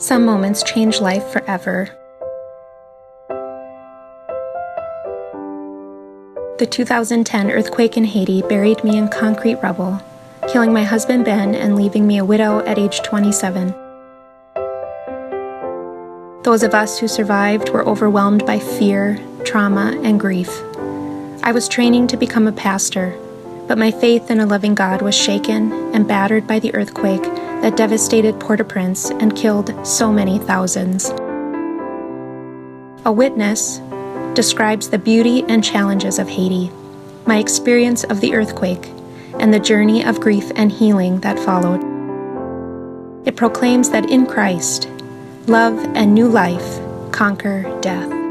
Some moments change life forever. The 2010 earthquake in Haiti buried me in concrete rubble, killing my husband Ben and leaving me a widow at age 27. Those of us who survived were overwhelmed by fear, trauma, and grief. I was training to become a pastor, but my faith in a loving God was shaken and battered by the earthquake that devastated Port-au-Prince and killed so many thousands. A Witness describes the beauty and challenges of Haiti, my experience of the earthquake, and the journey of grief and healing that followed. It proclaims that in Christ, love and new life conquer death.